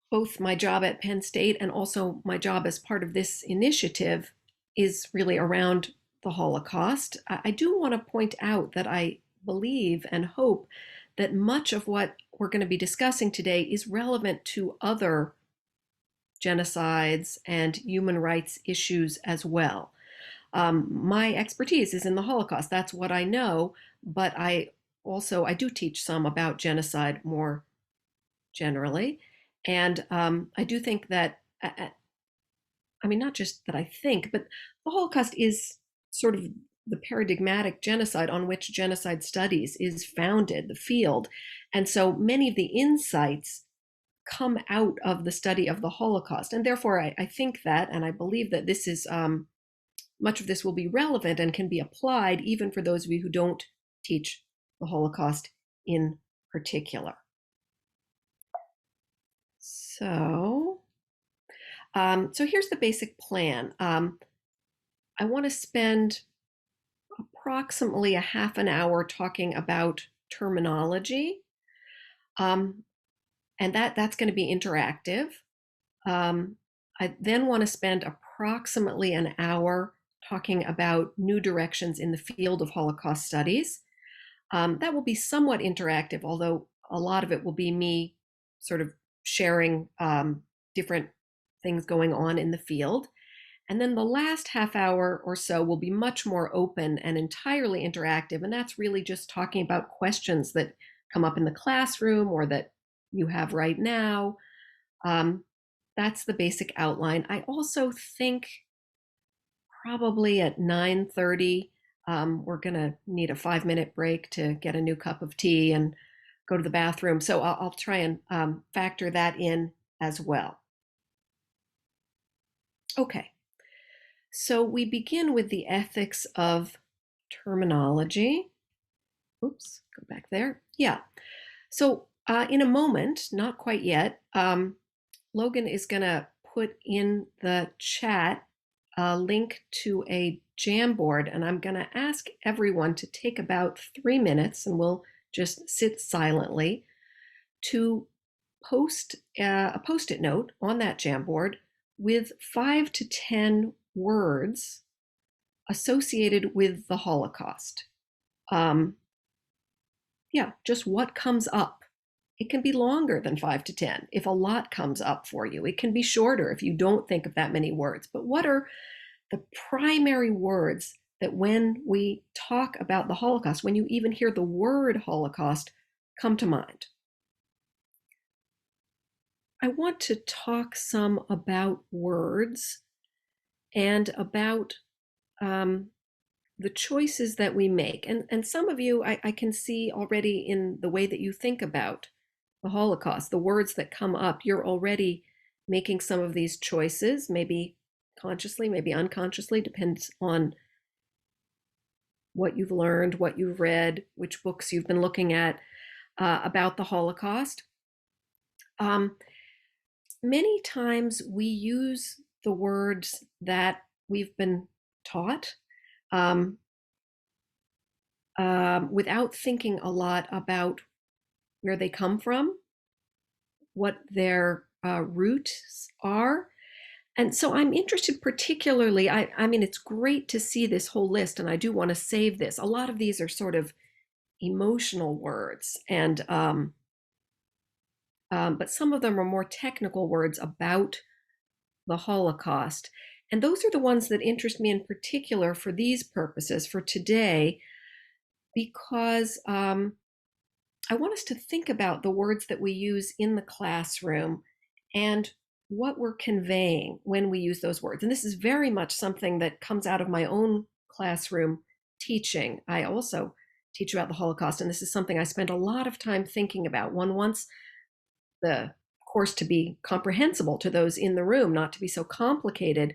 both my job at Penn State and also my job as part of this initiative is really around the Holocaust. I do want to point out that I believe and hope that much of what we're going to be discussing today is relevant to other genocides and human rights issues as well. My expertise is in the Holocaust. That's what I know, but I do teach some about genocide more generally. And I do think that, I mean, not just that I think, but the Holocaust is sort of the paradigmatic genocide on which genocide studies is founded, the field. And so many of the insights come out of the study of the Holocaust. And therefore, I think that, and I believe that this is, much of this will be relevant and can be applied even for those of you who don't teach the Holocaust in particular. So here's the basic plan. I want to spend approximately a half an hour talking about terminology, and that's going to be interactive. I then want to spend approximately an hour talking about new directions in the field of Holocaust studies. That will be somewhat interactive, although a lot of it will be me sort of sharing different things going on in the field. And then the last half hour or so will be much more open and entirely interactive. And that's really just talking about questions that come up in the classroom or that you have right now. That's the basic outline. I also think probably at 9:30, we're going to need a 5-minute break to get a new cup of tea and go to the bathroom. So I'll try and factor that in as well. Okay, so we begin with the ethics of terminology. Oops, go back there. Yeah, so in a moment, not quite yet, Logan is going to put in the chat a link to a Jamboard, and I'm going to ask everyone to take about 3 minutes, and we'll just sit silently, to post a Post-it note on that Jamboard with 5 to 10 words associated with the Holocaust. Yeah, just what comes up. It can be longer than 5 to 10 if a lot comes up for you. It can be shorter if you don't think of that many words. But what are the primary words that when we talk about the Holocaust, when you even hear the word Holocaust, come to mind? I want to talk some about words and about the choices that we make. And some of you, I can see already in the way that you think about the Holocaust, the words that come up, you're already making some of these choices, maybe consciously, maybe unconsciously, depends on what you've learned, what you've read, which books you've been looking at about the Holocaust. Many times we use the words that we've been taught without thinking a lot about where they come from, what their roots are. And so I'm interested particularly, I mean, it's great to see this whole list, and I do want to save this. A lot of these are sort of emotional words, and but some of them are more technical words about the Holocaust. And those are the ones that interest me in particular for these purposes, for today, because I want us to think about the words that we use in the classroom and what we're conveying when we use those words. And this is very much something that comes out of my own classroom teaching. I also teach about the Holocaust, and this is something I spend a lot of time thinking about. One wants the course to be comprehensible to those in the room, not to be so complicated.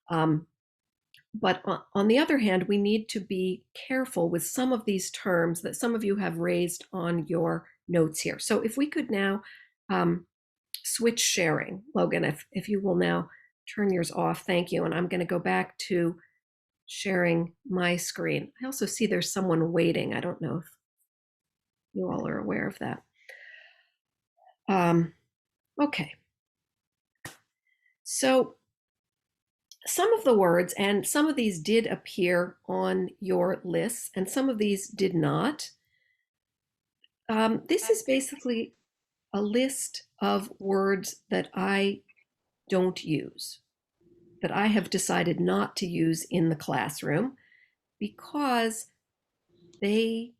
But on the other hand, we need to be careful with some of these terms that some of you have raised on your notes here. So if we could now switch sharing, Logan, if you will now turn yours off, thank you. And I'm going to go back to sharing my screen. I also see there's someone waiting. I don't know if you all are aware of that. Okay. So some of the words, and some of these did appear on your lists, and some of these did not. This is basically a list of words that I don't use, that I have decided not to use in the classroom because they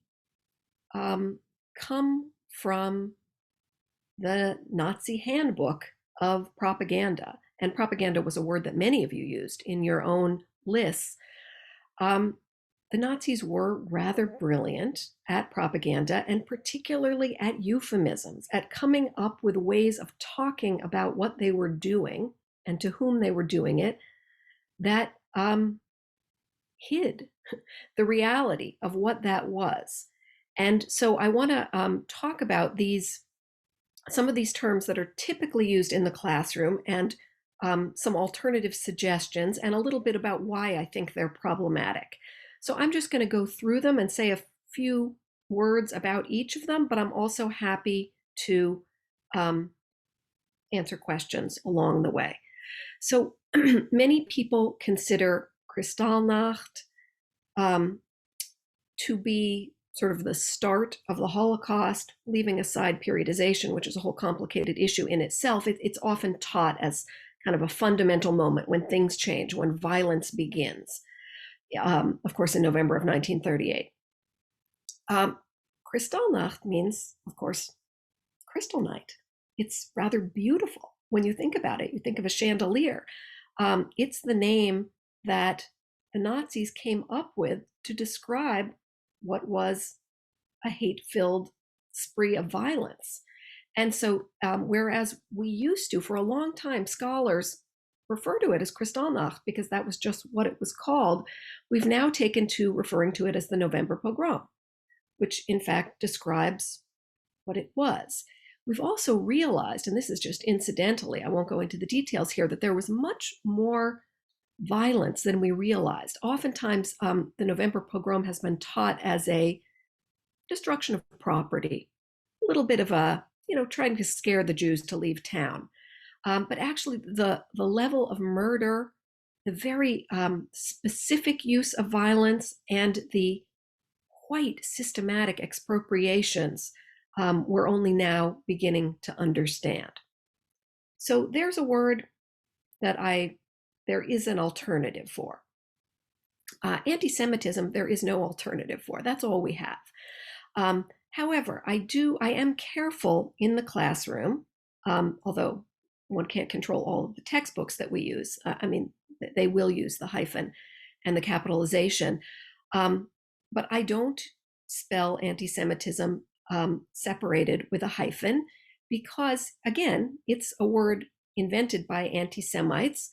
come from the Nazi handbook of propaganda. And propaganda was a word that many of you used in your own lists. Um, the Nazis were rather brilliant at propaganda, and particularly at euphemisms, at coming up with ways of talking about what they were doing and to whom they were doing it that hid the reality of what that was. And so I want to talk about some of these terms that are typically used in the classroom, and some alternative suggestions, and a little bit about why I think they're problematic. So I'm just going to go through them and say a few words about each of them, but I'm also happy to um, answer questions along the way. So many people consider Kristallnacht to be sort of the start of the Holocaust, leaving aside periodization, which is a whole complicated issue in itself. It's often taught as kind of a fundamental moment when things change, when violence begins, of course, in November of 1938. Kristallnacht means, of course, crystal night. It's rather beautiful when you think about it. You think of a chandelier. It's the name that the Nazis came up with to describe what was a hate-filled spree of violence. And so, whereas we used to, for a long time, scholars refer to it as Kristallnacht because that was just what it was called, we've now taken to referring to it as the November pogrom, which in fact describes what it was. We've also realized, and this is just incidentally, I won't go into the details here, that there was much more violence than we realized. Oftentimes, the November pogrom has been taught as a destruction of property, a little bit of a, trying to scare the Jews to leave town. But actually, the level of murder, the very specific use of violence, and the quite systematic expropriations we're only now beginning to understand. So there's a word that there is an alternative for. Anti-Semitism, there is no alternative for. That's all we have. However, I am careful in the classroom, although one can't control all of the textbooks that we use. They will use the hyphen and the capitalization. But I don't spell anti-Semitism separated with a hyphen because, again, it's a word invented by anti-Semites,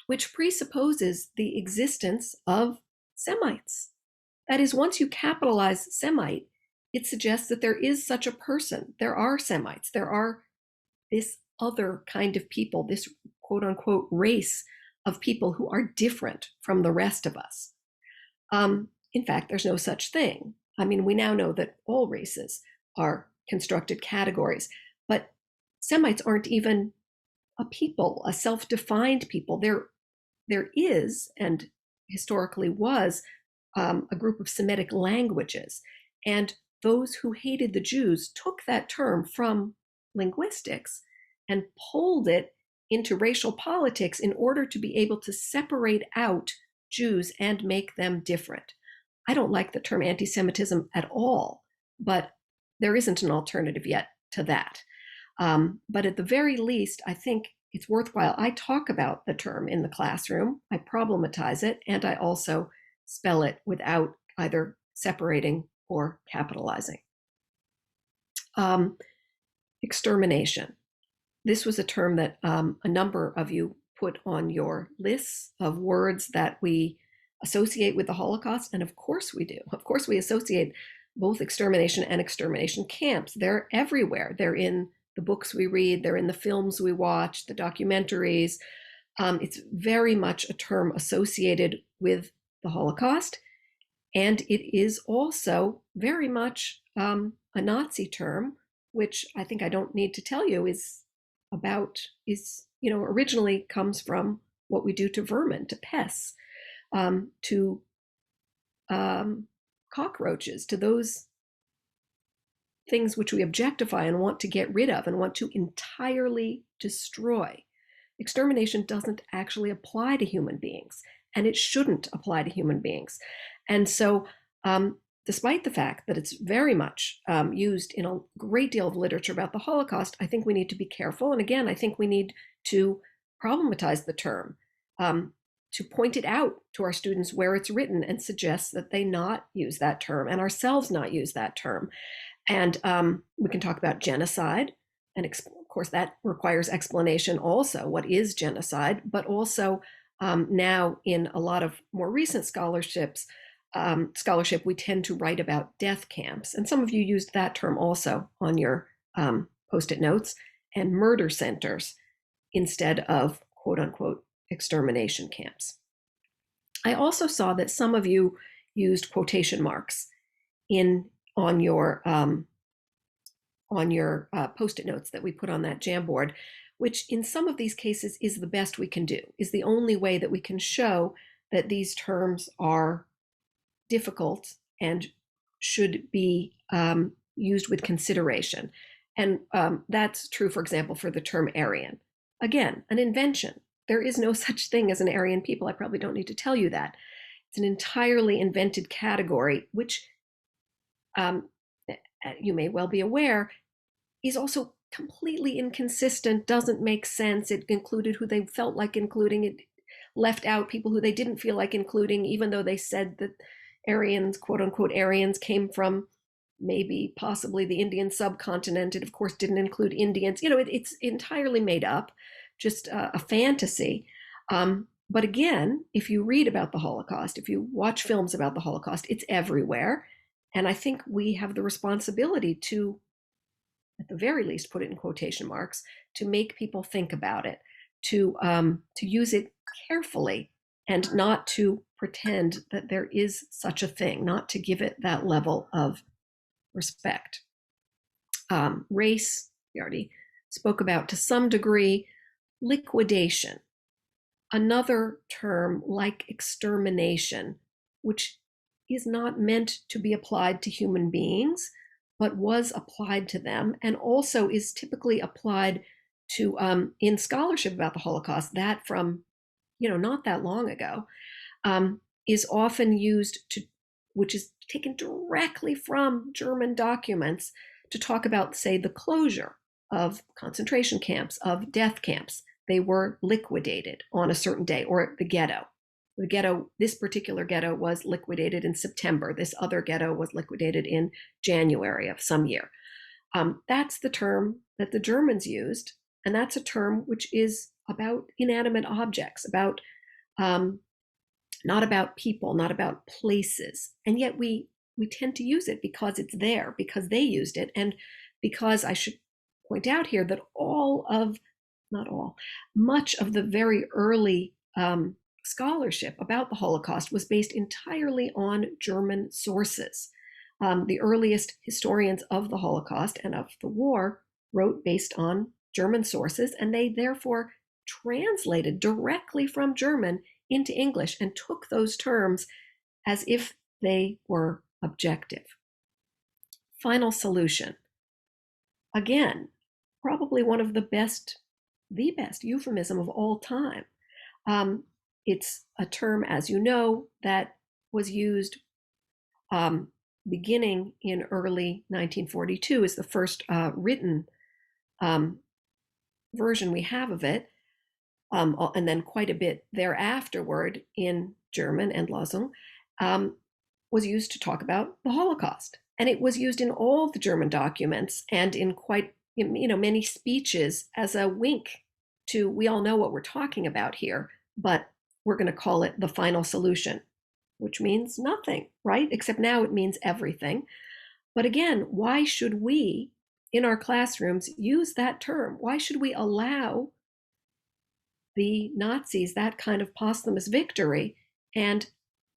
which presupposes the existence of Semites. That is, once you capitalize Semite, it suggests that there is such a person. There are Semites. There are this other kind of people, this quote unquote race of people who are different from the rest of us. In fact, there's no such thing. We now know that all races are constructed categories, but Semites aren't even a people, a self-defined people. There is, and historically was, a group of Semitic languages. And those who hated the Jews took that term from linguistics and pulled it into racial politics in order to be able to separate out Jews and make them different. I don't like the term anti-Semitism at all, but there isn't an alternative yet to that. But at the very least, I think it's worthwhile. I talk about the term in the classroom, I problematize it, and I also spell it without either separating or capitalizing. Extermination. This was a term that a number of you put on your lists of words that we associate with the Holocaust, and of course we do. Of course we associate both extermination and extermination camps. They're everywhere. They're in the books we read, they're in the films we watch, the documentaries. It's very much a term associated with the Holocaust, and it is also very much a Nazi term, which I think I don't need to tell you is about is, originally comes from what we do to vermin, to pests, to cockroaches, to those things which we objectify and want to get rid of and want to entirely destroy. Extermination doesn't actually apply to human beings, and it shouldn't apply to human beings. And so, despite the fact that it's very much used in a great deal of literature about the Holocaust, I think we need to be careful. And again, I think we need to problematize the term, to point it out to our students where it's written and suggest that they not use that term and ourselves not use that term. And we can talk about genocide. And of course, that requires explanation also. What is genocide? But also now in a lot of more recent scholarship, we tend to write about death camps. And some of you used that term also on your post-it notes, and murder centers instead of quote unquote extermination camps. I also saw that some of you used quotation marks on your post-it notes that we put on that Jamboard, which in some of these cases is the best we can do, is the only way that we can show that these terms are difficult and should be used with consideration. And that's true, for example, for the term Aryan. Again, an invention. There is no such thing as an Aryan people. I probably don't need to tell you that. It's an entirely invented category, which you may well be aware is also completely inconsistent, doesn't make sense. It included who they felt like including. It left out people who they didn't feel like including, even though they said that Aryans, quote unquote Aryans, came from maybe possibly the Indian subcontinent. It of course didn't include Indians. It's entirely made up, just a fantasy. But again, if you read about the Holocaust, if you watch films about the Holocaust, it's everywhere. And I think we have the responsibility to, at the very least, put it in quotation marks, to make people think about it, to use it carefully, and not to pretend that there is such a thing, not to give it that level of respect. Race, we already spoke about to some degree. Liquidation, another term like extermination, which is not meant to be applied to human beings, but was applied to them, and also is typically applied to, in scholarship about the Holocaust, that from, not that long ago, is often used to, which is taken directly from German documents to talk about, say, the closure of concentration camps, of death camps. They were liquidated on a certain day, or the ghetto. The ghetto, this particular ghetto was liquidated in September. This other ghetto was liquidated in January of some year. That's the term that the Germans used, and that's a term which is about inanimate objects, about not about people, not about places. And yet we tend to use it because it's there, because they used it, and because I should point out here that much of the very early scholarship about the Holocaust was based entirely on German sources. The earliest historians of the Holocaust and of the war wrote based on German sources, and they therefore translated directly from German into English and took those terms as if they were objective. Final solution. Again, probably one of the best euphemism of all time. It's a term, as you know, that was used beginning in early 1942 is the first written version we have of it, and then quite a bit thereafterward in German, Endlösung, was used to talk about the Holocaust. And it was used in all the German documents and in quite many speeches as a wink to, we all know what we're talking about here, but we're going to call it the final solution, which means nothing, right? Except now it means everything. But again, why should we, in our classrooms, use that term? Why should we allow the Nazis that kind of posthumous victory and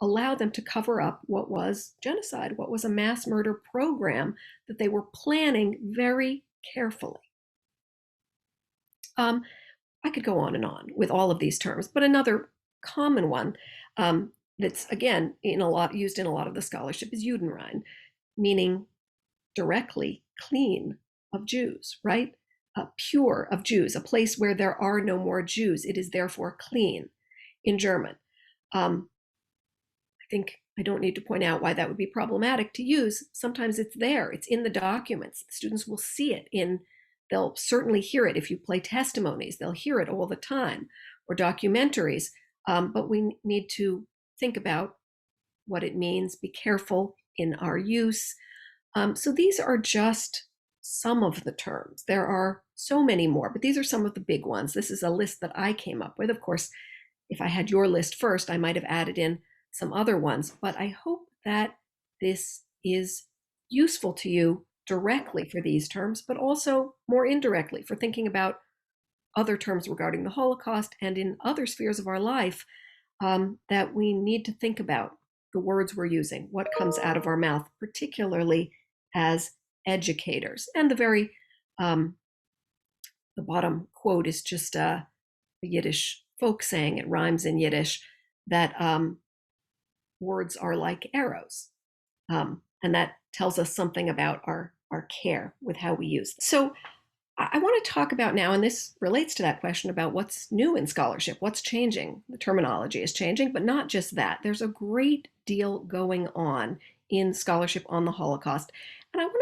allow them to cover up what was genocide, what was a mass murder program that they were planning very carefully? Um, I could go on and on with all of these terms, but another common one that's again used in a lot of the scholarship is Judenrein, meaning directly clean of Jews, right? Pure of Jews, a place where there are no more Jews. It is therefore clean in German. I think I don't need to point out why that would be problematic to use. Sometimes it's there, it's in the documents. The students will see it they'll certainly hear it if you play testimonies, they'll hear it all the time, or documentaries. But we need to think about what it means, be careful in our use. So these are just some of the terms. There are so many more, but these are some of the big ones. This is a list that I came up with. Of course, if I had your list first, I might have added in some other ones, but I hope that this is useful to you directly for these terms, but also more indirectly for thinking about other terms regarding the Holocaust and in other spheres of our life that we need to think about the words we're using, what comes out of our mouth, particularly as educators. And the bottom quote is just a Yiddish folk saying, it rhymes in Yiddish, that words are like arrows. And that tells us something about our care with how we use them. So I want to talk about now, and this relates to that question about what's new in scholarship, what's changing. The terminology is changing, but not just that. There's a great deal going on in scholarship on the Holocaust. And I've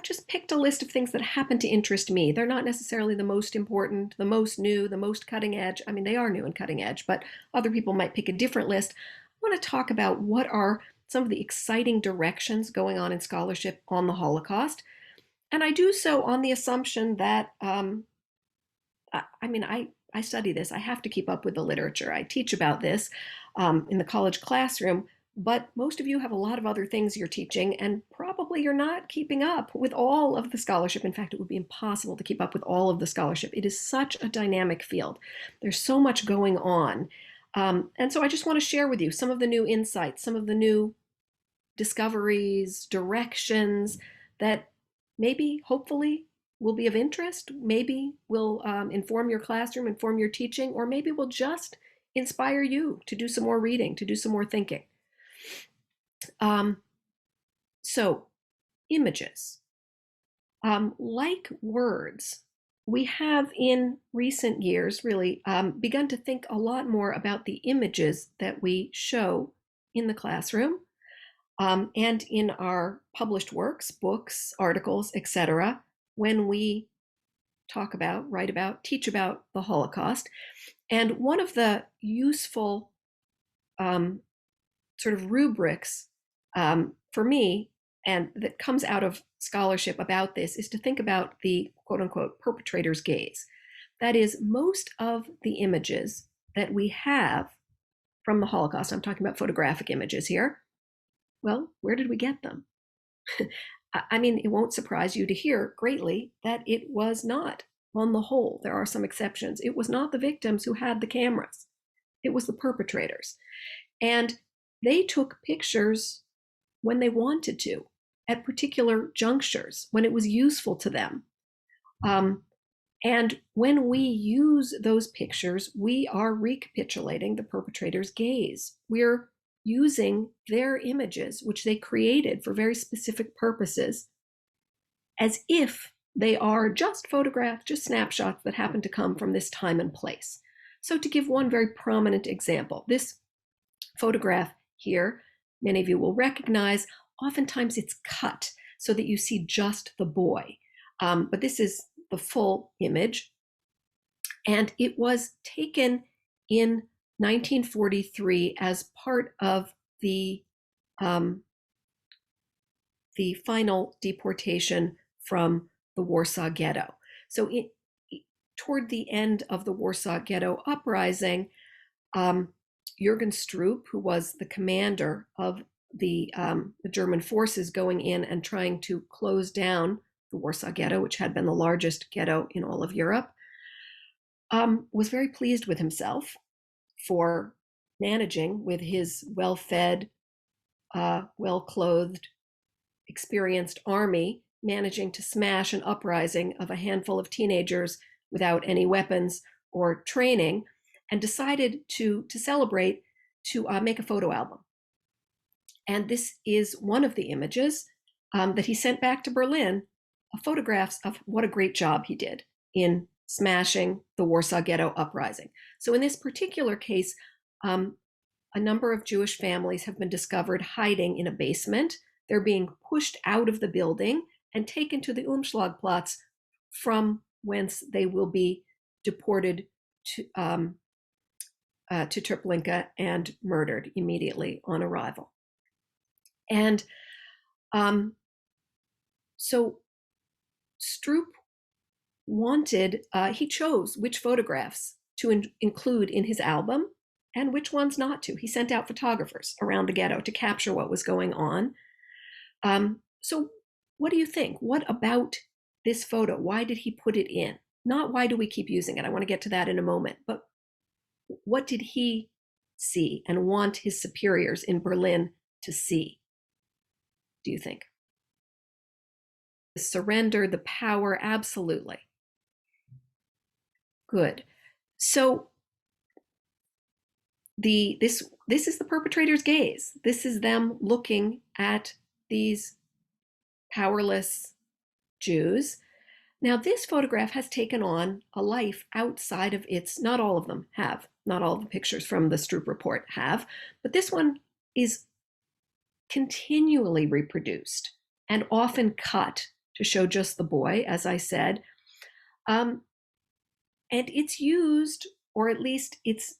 just picked a list of things that happen to interest me. They're not necessarily the most important, the most new, the most cutting edge. I mean, they are new and cutting edge, but other people might pick a different list. I want to talk about what are some of the exciting directions going on in scholarship on the Holocaust. And I do so on the assumption that, I study this. I have to keep up with the literature. I teach about this in the college classroom, but most of you have a lot of other things you're teaching, and probably you're not keeping up with all of the scholarship. In fact, it would be impossible to keep up with all of the scholarship. It is such a dynamic field. There's so much going on. And so I just want to share with you some of the new insights, some of the new discoveries, directions that maybe, hopefully, will be of interest, maybe will inform your classroom, inform your teaching, or maybe will just inspire you to do some more reading, to do some more thinking. So, images. Like words, we have in recent years really begun to think a lot more about the images that we show in the classroom and in our published works, books, articles, etc., when we talk about, write about, teach about the Holocaust. And one of the useful sort of rubrics for me, and that comes out of scholarship about this, is to think about the quote unquote perpetrator's gaze. That is, most of the images that we have from the Holocaust, I'm talking about photographic images here, well, where did we get them? I mean, it won't surprise you to hear greatly that it was not, on the whole, there are some exceptions, it was not the victims who had the cameras. It was the perpetrators. And they took pictures when they wanted to, at particular junctures, when it was useful to them. And when we use those pictures, we are recapitulating the perpetrator's gaze. We're using their images, which they created for very specific purposes, as if they are just photographs, just snapshots that happen to come from this time and place. So to give one very prominent example, this photograph here, many of you will recognize, oftentimes it's cut so that you see just the boy. But this is the full image. And it was taken in 1943 as part of the final deportation from the Warsaw Ghetto. So toward the end of the Warsaw Ghetto uprising, Jürgen Stroop, who was the commander of the German forces going in and trying to close down the Warsaw Ghetto, which had been the largest ghetto in all of Europe, was very pleased with himself for managing, with his well-fed, well-clothed, experienced army, managing to smash an uprising of a handful of teenagers without any weapons or training, and decided to celebrate, to make a photo album. And this is one of the images that he sent back to Berlin, photographs of what a great job he did in smashing the Warsaw Ghetto uprising. So in this particular case, a number of Jewish families have been discovered hiding in a basement. They're being pushed out of the building and taken to the Umschlagplatz, from whence they will be deported to Treblinka and murdered immediately on arrival. And so Stroop wanted, he chose which photographs to include in his album and which ones not to. He sent out photographers around the ghetto to capture what was going on. So what do you think? What about this photo? Why did he put it in? Not why do we keep using it? I want to get to that in a moment. But what did he see and want his superiors in Berlin to see, do you think? The surrender, the power, absolutely. Good. So this is the perpetrator's gaze. This is them looking at these powerless Jews. Now, this photograph has taken on a life outside of its, not all of them have, not all of the pictures from the Stroop report have, but this one is continually reproduced and often cut to show just the boy, as I said. And it's used, or at least it's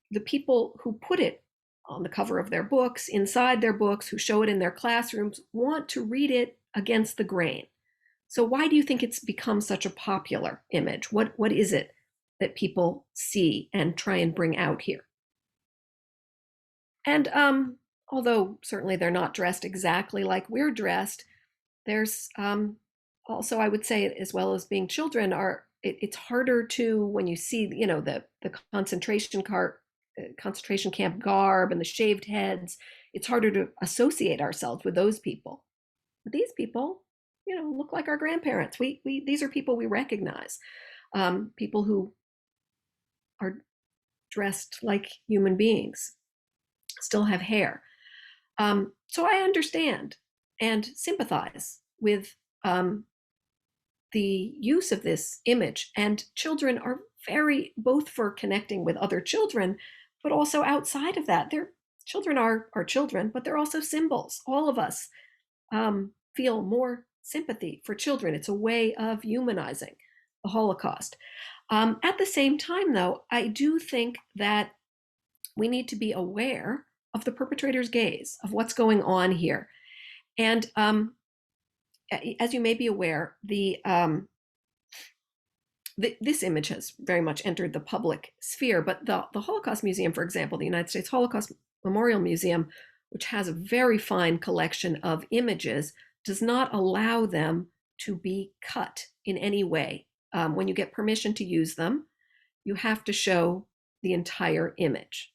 the people who put it on the cover of their books, inside their books, who show it in their classrooms, want to read it against the grain. So why do you think it's become such a popular image? What is it that people see and try and bring out here? And although certainly they're not dressed exactly like we're dressed, there's also, I would say, as well as being children, it's harder to, when you see, the concentration camp garb and the shaved heads, it's harder to associate ourselves with those people. But these people, look like our grandparents. These are people we recognize, people who are dressed like human beings, still have hair. So I understand and sympathize with the use of this image. And children are both for connecting with other children, but also outside of that. Children are children, but they're also symbols. All of us feel more sympathy for children. It's a way of humanizing the Holocaust. At the same time, though, I do think that we need to be aware of the perpetrator's gaze, of what's going on here. And as you may be aware, this image has very much entered the public sphere, but the Holocaust Museum, for example, the United States Holocaust Memorial Museum, which has a very fine collection of images, does not allow them to be cut in any way. When you get permission to use them, you have to show the entire image.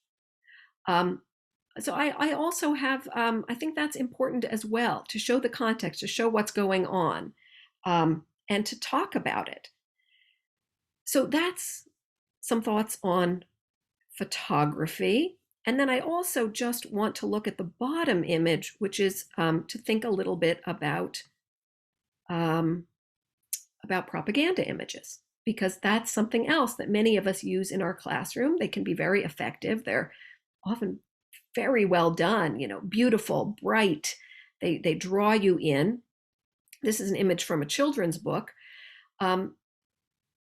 So I also have, I think that's important as well, to show the context, to show what's going on, and to talk about it. So that's some thoughts on photography. And then I also just want to look at the bottom image, which is to think a little bit about propaganda images, because that's something else that many of us use in our classroom. They can be very effective. They're often very well done, beautiful, bright. They draw you in. This is an image from a children's book.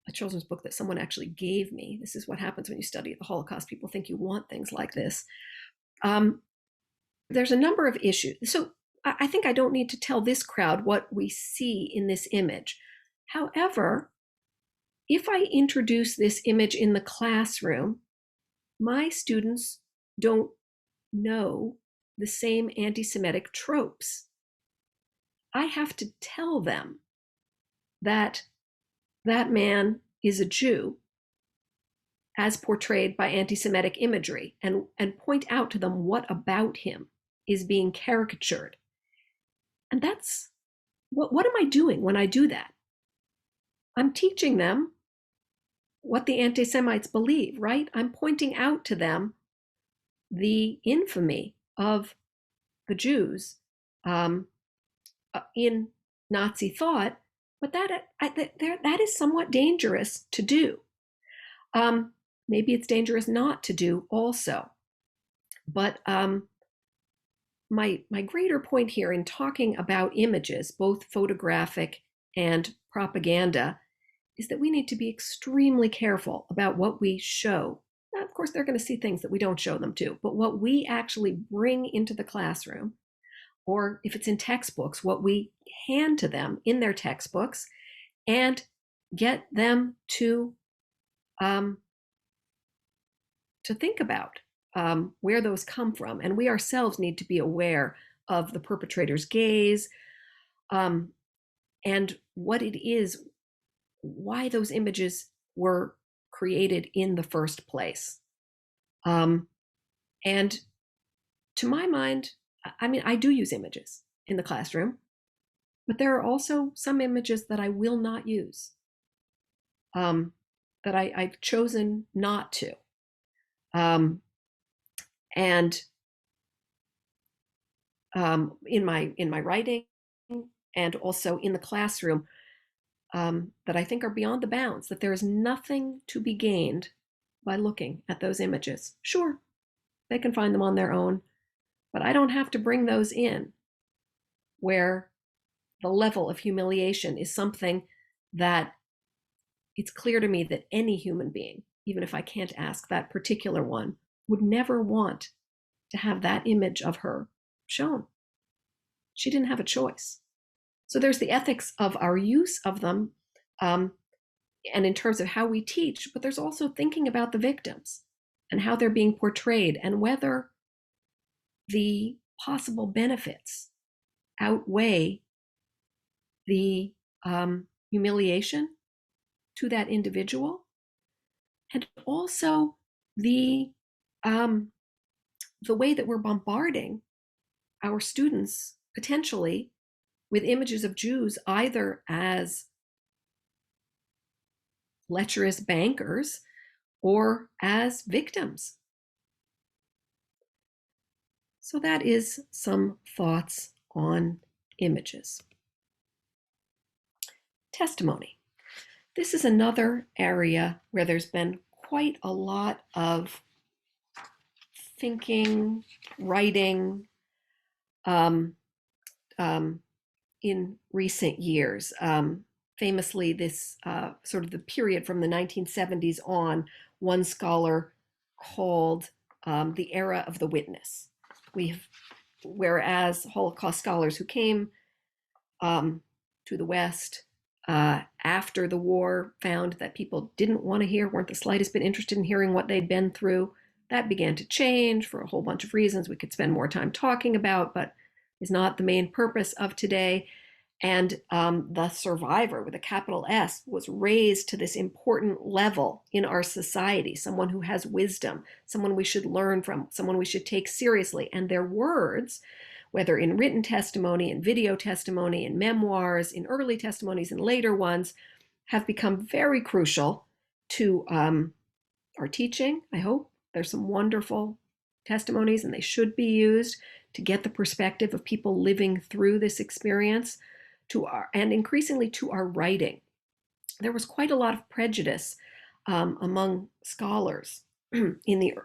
A children's book that someone actually gave me. This is what happens when you study the Holocaust. People think you want things like this. There's a number of issues. So I think I don't need to tell this crowd what we see in this image. However, if I introduce this image in the classroom, my students don't know the same anti-Semitic tropes. I have to tell them that that man is a Jew as portrayed by anti-Semitic imagery, and point out to them what about him is being caricatured. And that's, what am I doing when I do that? I'm teaching them what the anti-Semites believe, right? I'm pointing out to them the infamy of the Jews um, in Nazi thought, but that is somewhat dangerous to do. Maybe it's dangerous not to do also. But my greater point here in talking about images, both photographic and propaganda, is that we need to be extremely careful about what we show. Now, of course, they're going to see things that we don't show them too, but what we actually bring into the classroom, or if it's in textbooks, what we hand to them in their textbooks and get them um, to think about where those come from. And we ourselves need to be aware of the perpetrator's gaze and what it is, why those images were created in the first place. And to my mind, I mean, I do use images in the classroom, but there are also some images that I will not use, that I've chosen not to. And in my writing and also in the classroom, that I think are beyond the bounds, that there is nothing to be gained by looking at those images. Sure, they can find them on their own, but I don't have to bring those in where the level of humiliation is something that it's clear to me that any human being, even if I can't ask that particular one, would never want to have that image of her shown. She didn't have a choice. So there's the ethics of our use of them, and in terms of how we teach, but there's also thinking about the victims and how they're being portrayed and whether the possible benefits outweigh the humiliation to that individual, and also the way that we're bombarding our students potentially with images of Jews either as lecherous bankers or as victims. So that is some thoughts on images. Testimony. This is another area where there's been quite a lot of thinking, writing in recent years. Famously, this sort of the period from the 1970s on, one scholar called the era of the witness. Whereas Holocaust scholars who came to the West after the war found that people didn't want to hear, weren't the slightest bit interested in hearing what they'd been through. That began to change for a whole bunch of reasons we could spend more time talking about, but is not the main purpose of today. And the survivor, with a capital S, was raised to this important level in our society, someone who has wisdom, someone we should learn from, someone we should take seriously. And their words, whether in written testimony, in video testimony, in memoirs, in early testimonies, and later ones, have become very crucial to our teaching, I hope. There's some wonderful testimonies, and they should be used to get the perspective of people living through this experience, and increasingly to our writing. There was quite a lot of prejudice among scholars in the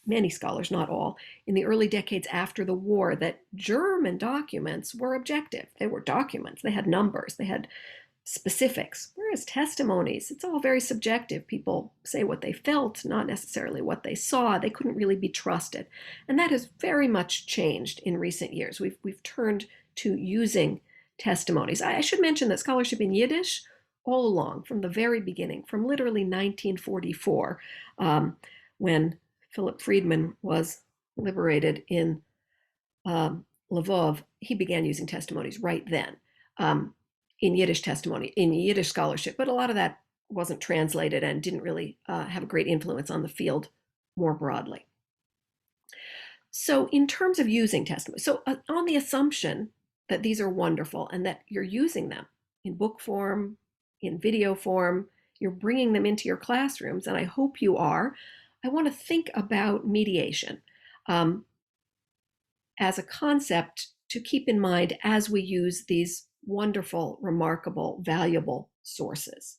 many scholars, not all, in the early decades after the war, that German documents were objective. They were documents. They had numbers. They had specifics. Whereas testimonies, it's all very subjective. People say what they felt, not necessarily what they saw. They couldn't really be trusted. And that has very much changed in recent years. We've turned to using testimonies. I should mention that scholarship in Yiddish all along, from the very beginning, from literally 1944, when Philip Friedman was liberated in Lvov, he began using testimonies right then. In Yiddish testimony, in Yiddish scholarship, but a lot of that wasn't translated and didn't really have a great influence on the field more broadly. So in terms of using testimony, so on the assumption that these are wonderful and that you're using them in book form, in video form, you're bringing them into your classrooms, and I hope you are, I want to think about mediation um, as a concept to keep in mind as we use these wonderful, remarkable, valuable sources.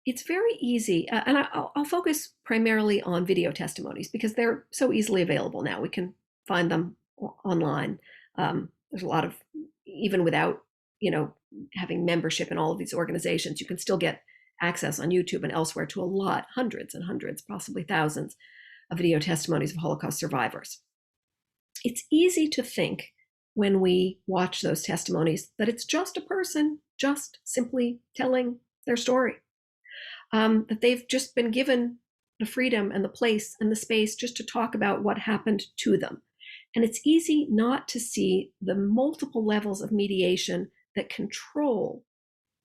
It's very easy, and I'll focus primarily on video testimonies because they're so easily available now. We can find them online. There's a lot of, even without, having membership in all of these organizations, you can still get access on YouTube and elsewhere to a lot, hundreds and hundreds, possibly thousands of video testimonies of Holocaust survivors. It's easy to think when we watch those testimonies that it's just a person just simply telling their story. That they've just been given the freedom and the place and the space just to talk about what happened to them. And it's easy not to see the multiple levels of mediation that control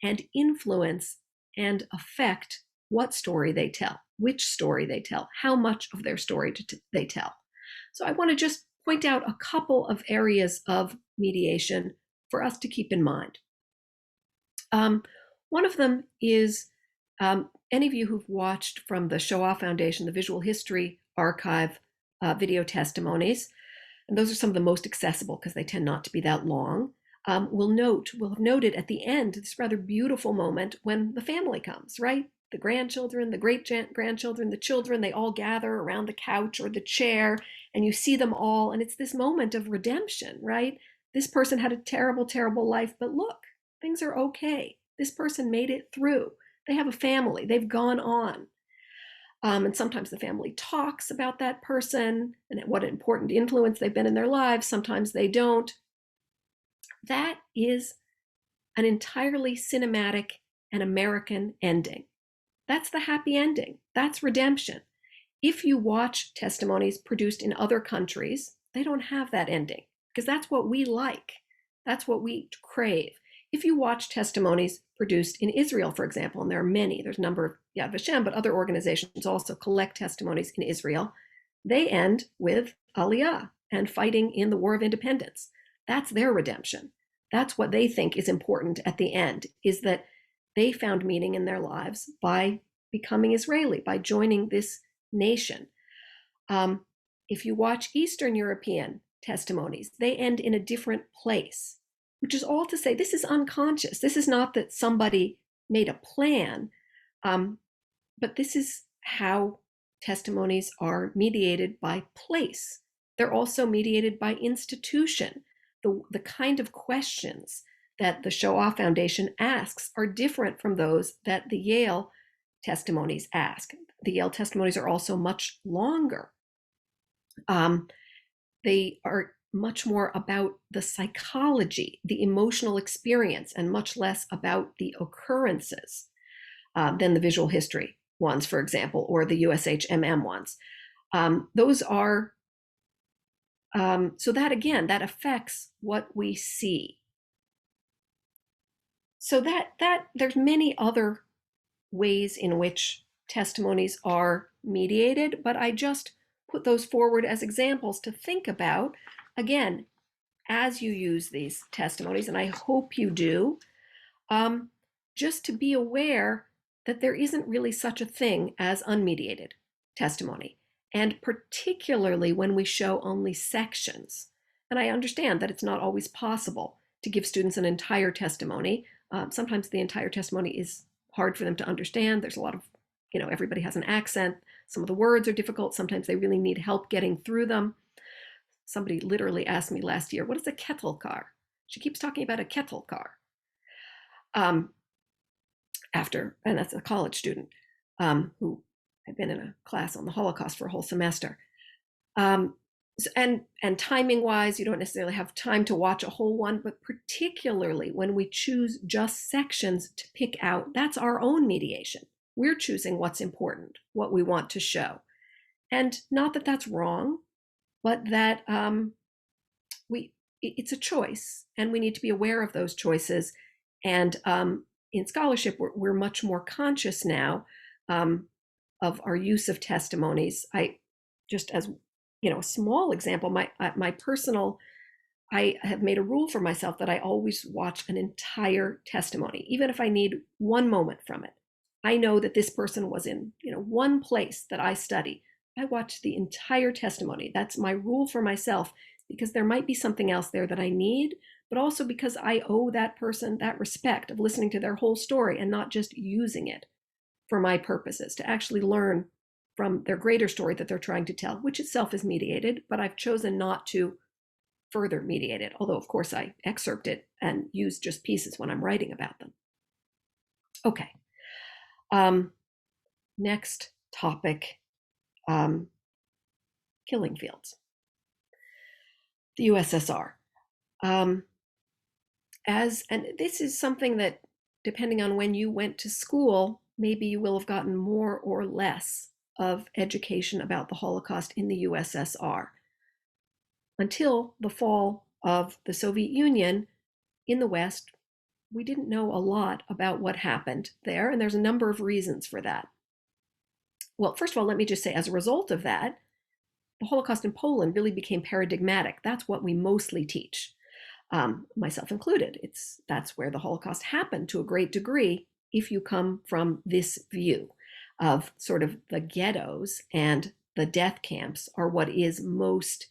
and influence and affect what story they tell, which story they tell, how much of their story they tell. So I want to just point out a couple of areas of mediation for us to keep in mind. One of them is any of you who've watched from the Shoah Foundation, the Visual History Archive video testimonies, and those are some of the most accessible because they tend not to be that long, will have noted at the end this rather beautiful moment when the family comes, right? The grandchildren, the great-grandchildren, the children, they all gather around the couch or the chair, and you see them all, and it's this moment of redemption, right? This person had a terrible, terrible life, but look, things are okay. This person made it through. They have a family. They've gone on. And sometimes the family talks about that person and what an important influence they've been in their lives. Sometimes they don't. That is an entirely cinematic and American ending. That's the happy ending. That's redemption. If you watch testimonies produced in other countries, they don't have that ending because that's what we like. That's what we crave. If you watch testimonies produced in Israel, for example, and there are many, there's a number of Yad Vashem, but other organizations also collect testimonies in Israel, they end with Aliyah and fighting in the War of Independence. That's their redemption. That's what they think is important at the end, is that they found meaning in their lives by becoming Israeli, by joining this nation. If you watch Eastern European testimonies, they end in a different place, which is all to say this is unconscious. This is not that somebody made a plan, but this is how testimonies are mediated by place. They're also mediated by institution. The kind of questions that the Shoah Foundation asks are different from those that the Yale testimonies ask. The Yale testimonies are also much longer. They are much more about the psychology, the emotional experience, and much less about the occurrences than the visual history ones, for example, or the USHMM ones. Those are, so that again, that affects what we see. So that there's many other ways in which testimonies are mediated, but I just put those forward as examples to think about, again, as you use these testimonies, and I hope you do, just to be aware that there isn't really such a thing as unmediated testimony, and particularly when we show only sections. And I understand that it's not always possible to give students an entire testimony. Sometimes the entire testimony is hard for them to understand. There's a lot of, everybody has an accent. Some of the words are difficult. Sometimes they really need help getting through them. Somebody literally asked me last year, what is a kettle car? She keeps talking about a kettle car. And that's a college student who had been in a class on the Holocaust for a whole semester. And timing wise, you don't necessarily have time to watch a whole one, but particularly when we choose just sections to pick out, that's our own mediation. We're choosing what's important, what we want to show. And not that that's wrong, but that it's a choice, and we need to be aware of those choices. And in scholarship, we're much more conscious now of our use of testimonies. Just as a small example, my personal, I have made a rule for myself that I always watch an entire testimony, even if I need one moment from it. I know that this person was in, one place that I study. I watch the entire testimony. That's my rule for myself, because there might be something else there that I need, but also because I owe that person that respect of listening to their whole story and not just using it for my purposes, to actually learn from their greater story that they're trying to tell, which itself is mediated, but I've chosen not to further mediate it, although of course I excerpt it and use just pieces when I'm writing about them. Okay. Next topic, killing fields. The USSR. And this is something that, depending on when you went to school, maybe you will have gotten more or less of education about the Holocaust in the USSR. Until the fall of the Soviet Union, in the West, we didn't know a lot about what happened there, and there's a number of reasons for that. Well, first of all, let me just say, as a result of that, the Holocaust in Poland really became paradigmatic. That's what we mostly teach, myself included. That's where the Holocaust happened to a great degree, if you come from this view of sort of the ghettos and the death camps are what is most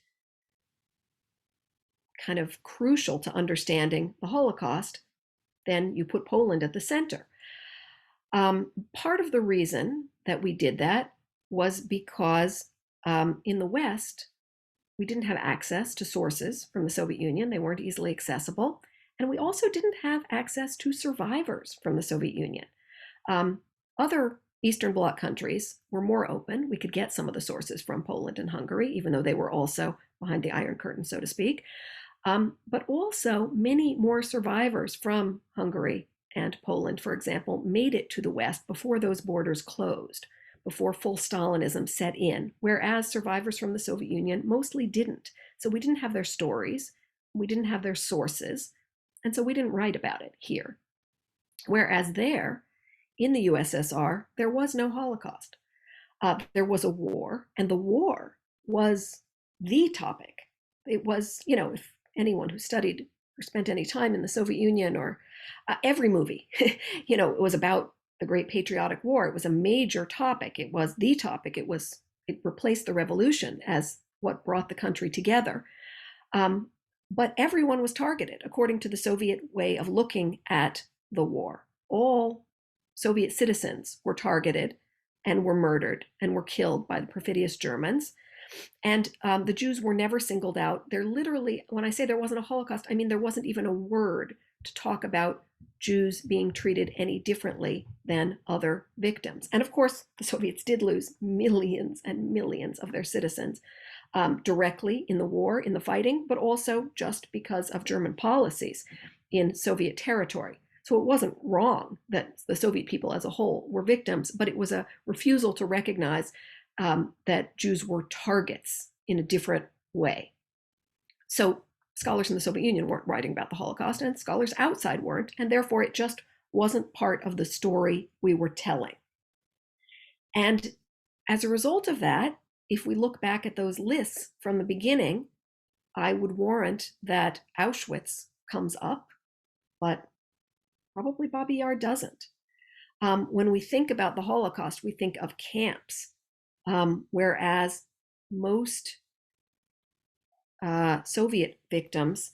kind of crucial to understanding the Holocaust, then you put Poland at the center. Part of the reason that we did that was because in the West, we didn't have access to sources from the Soviet Union. They weren't easily accessible. And we also didn't have access to survivors from the Soviet Union. Other Eastern Bloc countries were more open. We could get some of the sources from Poland and Hungary, even though they were also behind the Iron Curtain, so to speak. But also many more survivors from Hungary and Poland, for example, made it to the West before those borders closed, before full Stalinism set in, whereas survivors from the Soviet Union mostly didn't. So we didn't have their stories, we didn't have their sources, and so we didn't write about it here. Whereas there, in the USSR, there was no Holocaust. There was a war, and the war was the topic. It was, if anyone who studied or spent any time in the Soviet Union, or every movie, it was about the Great Patriotic War. It was a major topic. It was the topic. It replaced the revolution as what brought the country together. But everyone was targeted according to the Soviet way of looking at the war. All Soviet citizens were targeted and were murdered and were killed by the perfidious Germans. And the Jews were never singled out. They're literally, when I say there wasn't a Holocaust, I mean there wasn't even a word to talk about Jews being treated any differently than other victims. And of course, the Soviets did lose millions and millions of their citizens directly in the war, in the fighting, but also just because of German policies in Soviet territory. So it wasn't wrong that the Soviet people as a whole were victims, but it was a refusal to recognize that Jews were targets in a different way. So scholars in the Soviet Union weren't writing about the Holocaust, and scholars outside weren't, and therefore it just wasn't part of the story we were telling. And as a result of that, if we look back at those lists from the beginning, I would warrant that Auschwitz comes up, but probably Babi Yar doesn't. When we think about the Holocaust, we think of camps, whereas most Soviet victims,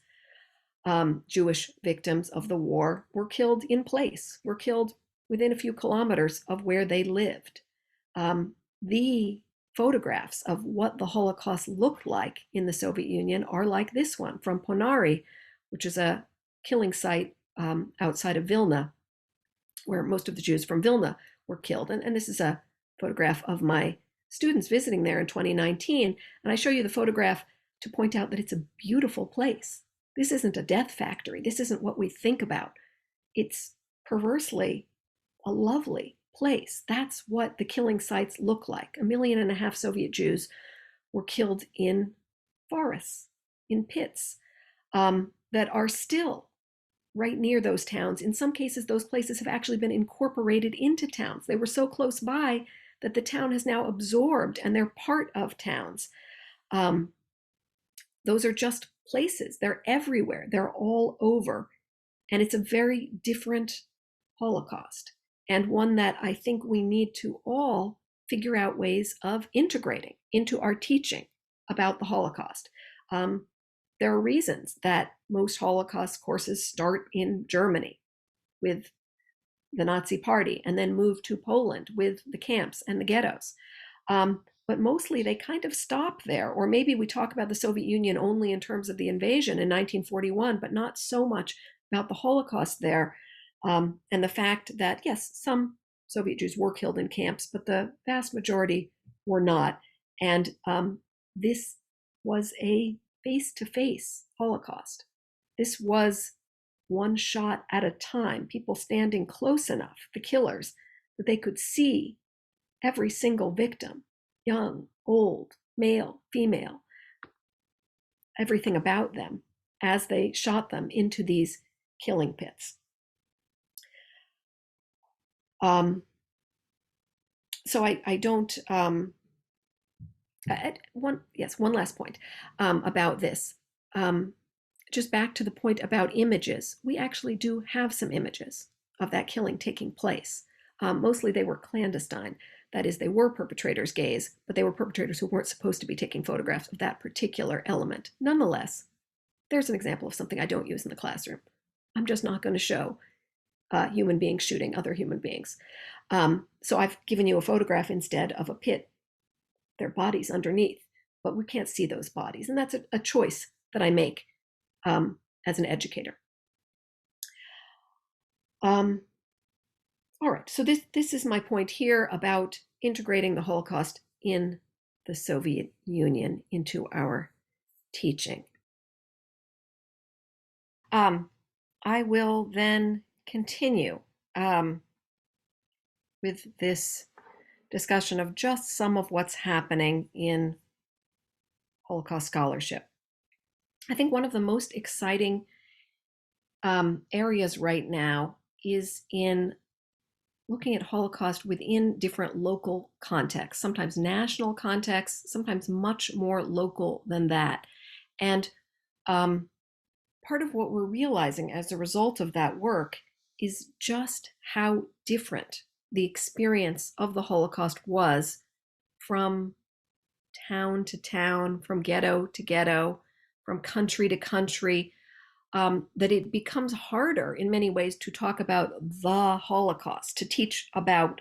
Jewish victims of the war, were killed in place, were killed within a few kilometers of where they lived. The photographs of what the Holocaust looked like in the Soviet Union are like this one from Ponary, which is a killing site outside of Vilna, where most of the Jews from Vilna were killed. And this is a photograph of my students visiting there in 2019. And I show you the photograph to point out that it's a beautiful place. This isn't a death factory. This isn't what we think about. It's perversely a lovely place. That's what the killing sites look like. 1.5 million Soviet Jews were killed in forests, in pits that are still right near those towns. In some cases, those places have actually been incorporated into towns. They were so close by that the town has now absorbed, and they're part of towns. Those are just places. They're everywhere. They're all over. And it's a very different Holocaust. and one that I think we need to all figure out ways of integrating into our teaching about the Holocaust. There are reasons that most Holocaust courses start in Germany with the Nazi Party and then move to Poland with the camps and the ghettos. But mostly they kind of stop there. Or maybe we talk about the Soviet Union only in terms of the invasion in 1941, but not so much about the Holocaust there. And the fact that, yes, some Soviet Jews were killed in camps, but the vast majority were not. And this was a face-to-face Holocaust. This was one shot at a time, people standing close enough, the killers, that they could see every single victim, young, old, male, female, everything about them as they shot them into these killing pits. So I don't, one last point about this. Just back to the point about images, we actually do have some images of that killing taking place. Mostly they were clandestine. That is, they were perpetrators' gays, but they were perpetrators who weren't supposed to be taking photographs of that particular element. Nonetheless, there's an example of something I don't use in the classroom. I'm just not going to show human beings shooting other human beings. So I've given you a photograph instead of a pit, their bodies underneath, but we can't see those bodies. And that's a choice that I make as an educator. All right, so this is my point here about integrating the Holocaust in the Soviet Union into our teaching. I will then continue with this discussion of just some of what's happening in Holocaust scholarship. I think one of the most exciting areas right now is in looking at Holocaust within different local contexts, sometimes national contexts, sometimes much more local than that. And part of what we're realizing as a result of that work is just how different the experience of the Holocaust was from town to town, from ghetto to ghetto, from country to country, that it becomes harder in many ways to talk about the Holocaust, to teach about,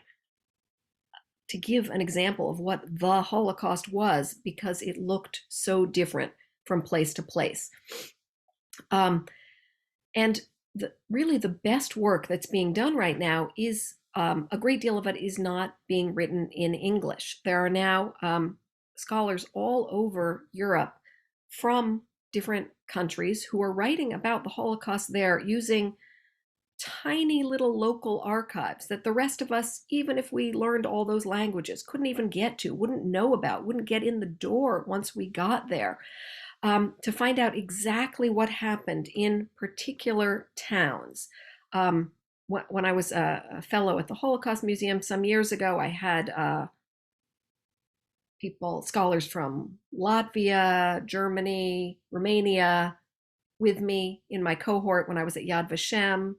to give an example of what the Holocaust was, because it looked so different from place to place. And really the best work that's being done right now is, a great deal of it is not being written in English. There are now scholars all over Europe from different countries who are writing about the Holocaust there using tiny little local archives that the rest of us, even if we learned all those languages, couldn't even get to, wouldn't know about, wouldn't get in the door once we got there, to find out exactly what happened in particular towns. When I was a fellow at the Holocaust Museum some years ago, I had scholars from Latvia, Germany, Romania with me in my cohort when I was at Yad Vashem.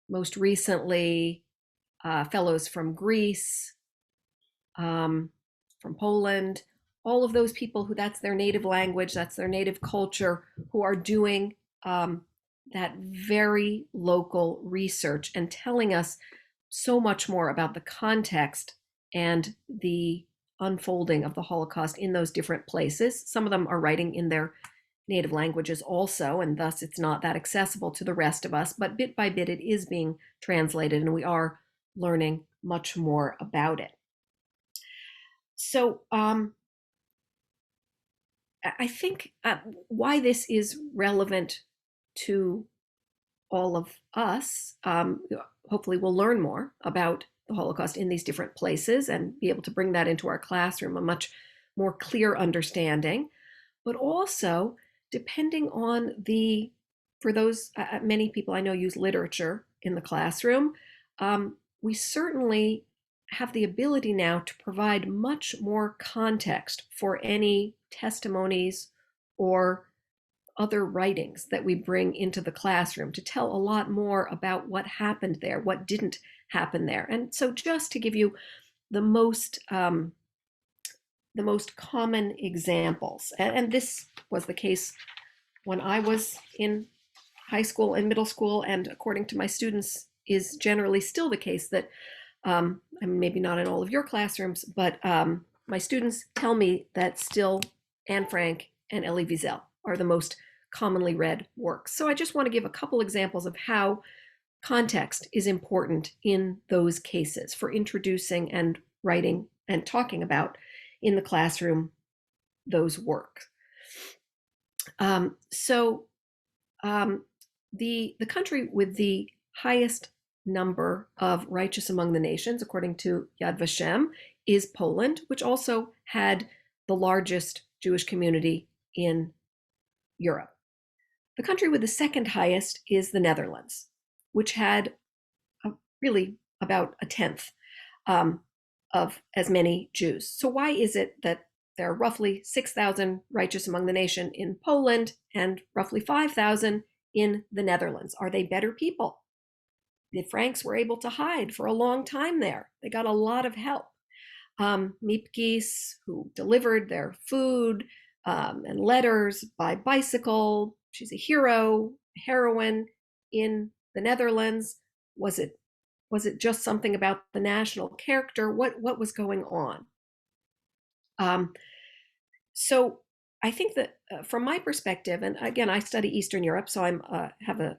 Most recently, fellows from Greece, from Poland, all of those people who that's their native language, that's their native culture, who are doing that very local research and telling us so much more about the context and the unfolding of the Holocaust in those different places. Some of them are writing in their native languages also, and thus it's not that accessible to the rest of us, but bit by bit it is being translated and we are learning much more about it. So I think why this is relevant to all of us, hopefully we'll learn more about the Holocaust in these different places and be able to bring that into our classroom, a much more clear understanding, but also depending on for those, many people I know use literature in the classroom, we certainly have the ability now to provide much more context for any testimonies or other writings that we bring into the classroom to tell a lot more about what happened there, what didn't happen there. And so just to give you the most common examples, and this was the case when I was in high school and middle school, and according to my students, is generally still the case that, I mean, maybe not in all of your classrooms, but my students tell me that still Anne Frank and Elie Wiesel are the most commonly read works. So I just want to give a couple examples of how context is important in those cases for introducing and writing and talking about in the classroom those works. The country with the highest number of righteous among the nations, according to Yad Vashem, is Poland, which also had the largest Jewish community in Europe. The country with the second highest is the Netherlands, which had really about a tenth of as many Jews. So why is it that there are roughly 6,000 righteous among the nation in Poland and roughly 5,000 in the Netherlands? Are they better people? The Franks were able to hide for a long time there. They got a lot of help. Miepkes, who delivered their food and letters by bicycle. She's a hero, a heroine in the Netherlands. Was it just something about the national character? What was going on? So I think that from my perspective, and again, I study Eastern Europe, so I'm have a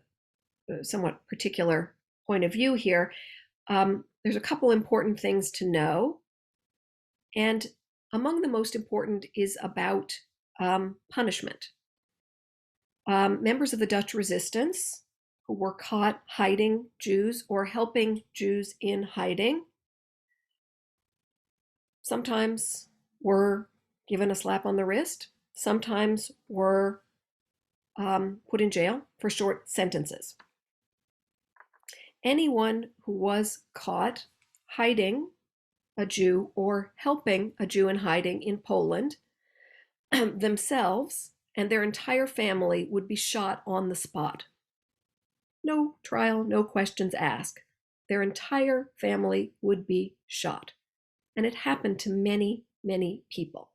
somewhat particular point of view here. There's a couple important things to know. And among the most important is about punishment. Members of the Dutch resistance who were caught hiding Jews or helping Jews in hiding sometimes were given a slap on the wrist, sometimes were put in jail for short sentences. Anyone who was caught hiding a Jew or helping a Jew in hiding in Poland themselves and their entire family would be shot on the spot. No trial, no questions asked. Their entire family would be shot. And it happened to many, many people.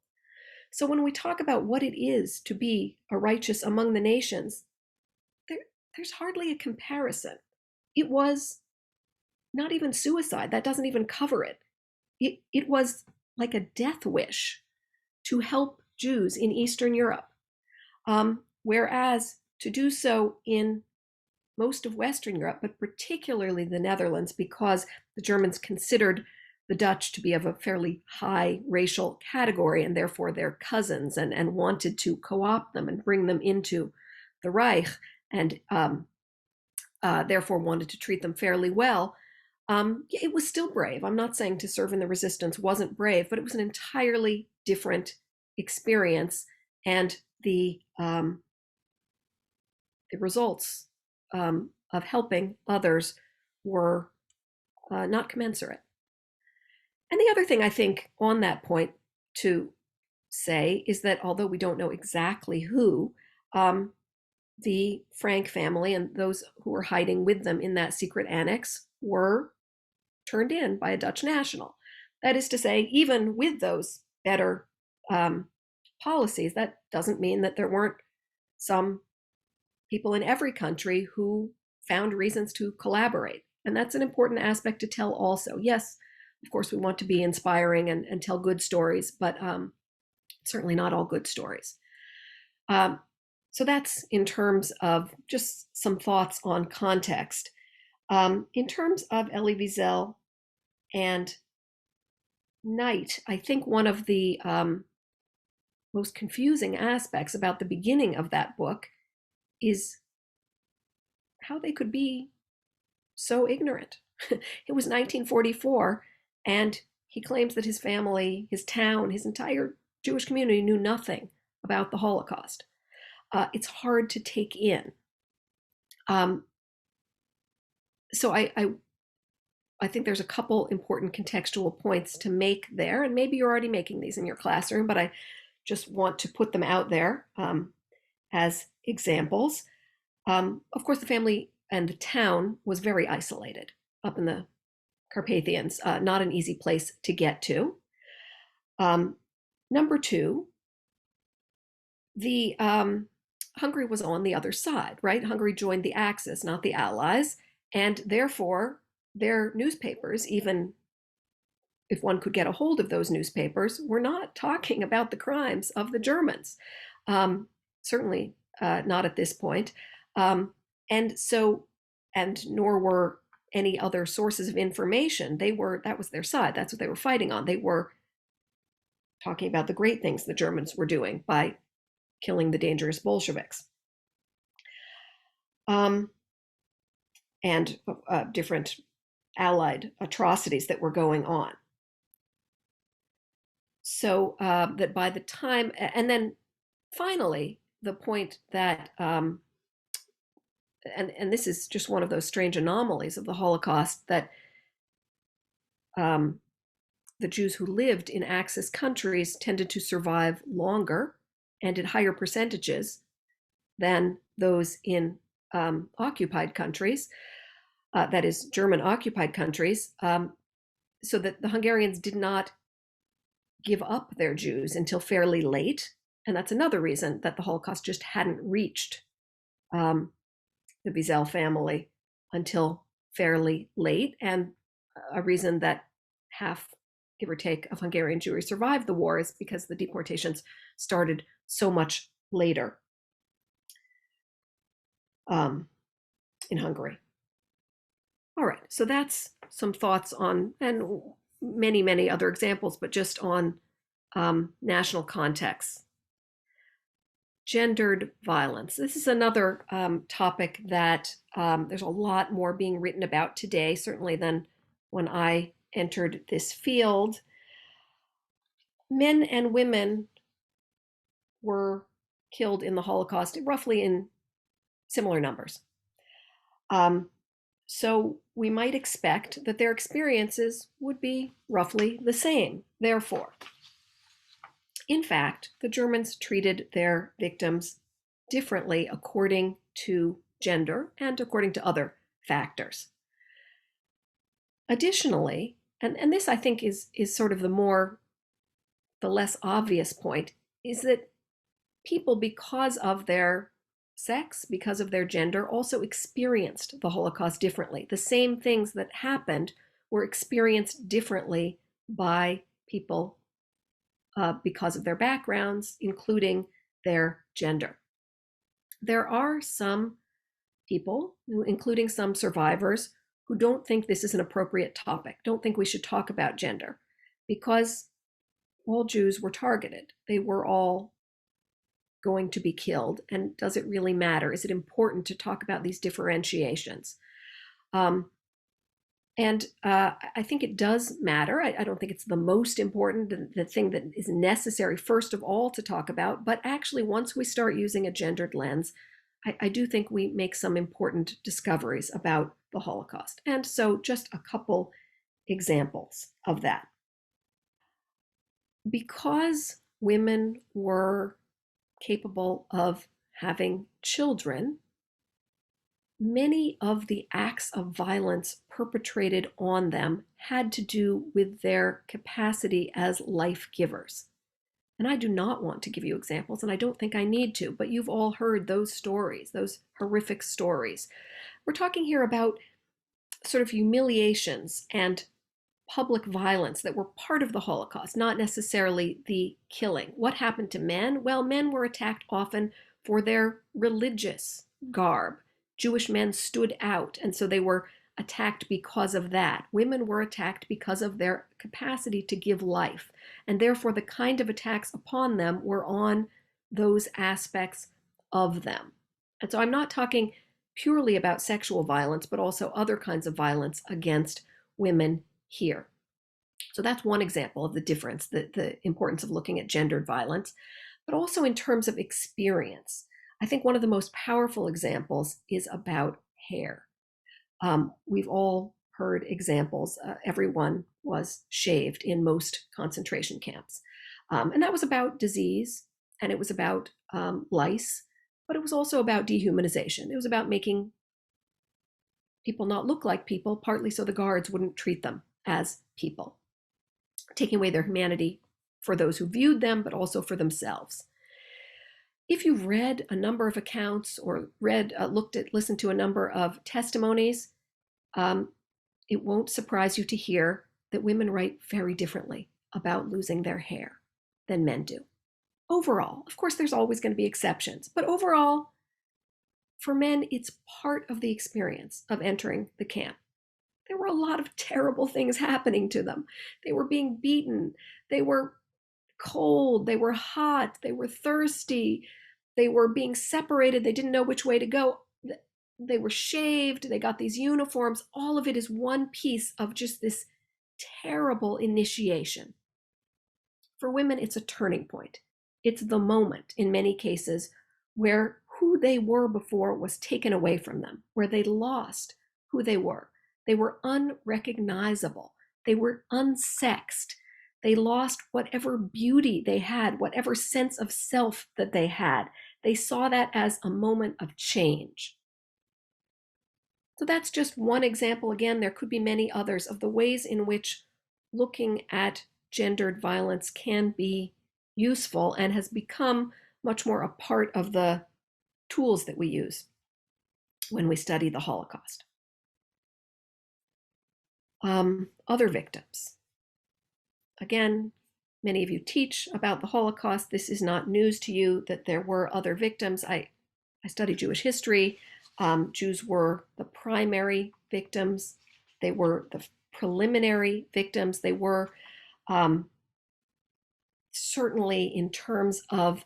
So when we talk about what it is to be a righteous among the nations, there's hardly a comparison. It was not even suicide. That doesn't even cover it. It was like a death wish to help Jews in Eastern Europe. Whereas to do so in most of Western Europe, but particularly the Netherlands, because the Germans considered the Dutch to be of a fairly high racial category and therefore their cousins, and wanted to co-opt them and bring them into the Reich, and therefore wanted to treat them fairly well. It was still brave. I'm not saying to serve in the resistance wasn't brave, but it was an entirely different experience, and the results of helping others were not commensurate. And the other thing I think on that point to say is that although we don't know exactly who, the Frank family and those who were hiding with them in that secret annex were turned in by a Dutch national. That is to say, even with those better policies, that doesn't mean that there weren't some people in every country who found reasons to collaborate. And that's an important aspect to tell also. Yes, of course, we want to be inspiring and tell good stories, but certainly not all good stories. So that's in terms of just some thoughts on context. In terms of Elie Wiesel and Night, I think one of the most confusing aspects about the beginning of that book is how they could be so ignorant. It was 1944, and he claims that his family, his town, his entire Jewish community knew nothing about the Holocaust. It's hard to take in. So I think there's a couple important contextual points to make there, and maybe you're already making these in your classroom, but I just want to put them out there as examples. Of course, the family and the town was very isolated up in the Carpathians, not an easy place to get to. Number two, the Hungary was on the other side, right? Hungary joined the Axis, not the Allies, and therefore their newspapers, even if one could get a hold of those newspapers, were not talking about the crimes of the Germans. Certainly not at this point. And so, and nor were any other sources of information. That was their side. That's what they were fighting on. They were talking about the great things the Germans were doing by killing the dangerous Bolsheviks. And different Allied atrocities that were going on. So that by the time, and then finally, the point that, and this is just one of those strange anomalies of the Holocaust, that the Jews who lived in Axis countries tended to survive longer and at higher percentages than those in occupied countries, that is, German occupied countries, so that the Hungarians did not give up their Jews until fairly late. And that's another reason that the Holocaust just hadn't reached the Wiesel family until fairly late, and a reason that half, give or take, of Hungarian Jewry survived the war is because the deportations started so much later in Hungary. All right, so that's some thoughts on, and many, many other examples, but just on national contexts. Gendered violence. This is another topic that there's a lot more being written about today, certainly than when I entered this field. Men and women were killed in the Holocaust roughly in similar numbers. So we might expect that their experiences would be roughly the same. Therefore, in fact, the Germans treated their victims differently according to gender and according to other factors. Additionally, and this I think is sort of the less obvious point, is that people, because of their sex, because of their gender, also experienced the Holocaust differently. The same things that happened were experienced differently by people because of their backgrounds, including their gender. There are some people, including some survivors, who don't think this is an appropriate topic, don't think we should talk about gender, because all Jews were targeted. They were all going to be killed. And does it really matter? Is it important to talk about these differentiations? I think it does matter. I don't think it's the most important, the thing that is necessary, first of all, to talk about. But actually, once we start using a gendered lens, I do think we make some important discoveries about the Holocaust. And so just a couple examples of that. Because women were capable of having children, many of the acts of violence perpetrated on them had to do with their capacity as life givers. And I do not want to give you examples, and I don't think I need to, but you've all heard those stories, those horrific stories. We're talking here about sort of humiliations and public violence that were part of the Holocaust, not necessarily the killing. What happened to men? Well, men were attacked often for their religious garb. Jewish men stood out, and so they were attacked because of that. Women were attacked because of their capacity to give life, and therefore the kind of attacks upon them were on those aspects of them. And so I'm not talking purely about sexual violence, but also other kinds of violence against women here. So that's one example of the difference, the importance of looking at gendered violence, but also in terms of experience. I think one of the most powerful examples is about hair. We've all heard examples. Everyone was shaved in most concentration camps. And that was about disease, and it was about lice. but it was also about dehumanization. It was about making people not look like people, partly so the guards wouldn't treat them as people, taking away their humanity for those who viewed them, but also for themselves. If you've read a number of accounts or listened to a number of testimonies, it won't surprise you to hear that women write very differently about losing their hair than men do. Overall, of course, there's always going to be exceptions, but overall, for men, it's part of the experience of entering the camp. There were a lot of terrible things happening to them. They were being beaten. They were cold. They were hot. They were thirsty. They were being separated. They didn't know which way to go. They were shaved. They got these uniforms. All of it is one piece of just this terrible initiation. For women, it's a turning point. It's the moment, in many cases, where who they were before was taken away from them, where they lost who they were. They were unrecognizable. They were unsexed. They lost whatever beauty they had, whatever sense of self that they had. They saw that as a moment of change. So that's just one example. Again, there could be many others of the ways in which looking at gendered violence can be useful and has become much more a part of the tools that we use when we study the Holocaust. Other victims. Again, many of you teach about the Holocaust. This is not news to you that there were other victims. I studied Jewish history. Jews were the primary victims. They were the preliminary victims. They were certainly, in terms of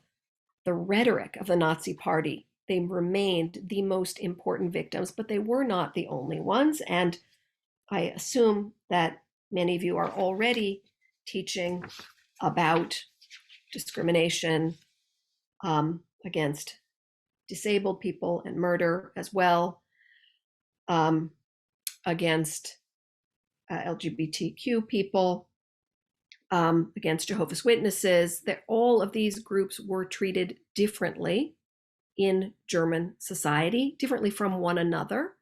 the rhetoric of the Nazi Party, they remained the most important victims, but they were not the only ones. And I assume that many of you are already teaching about discrimination against disabled people and murder as well, against LGBTQ people, against Jehovah's Witnesses. That all of these groups were treated differently in German society, differently from one another,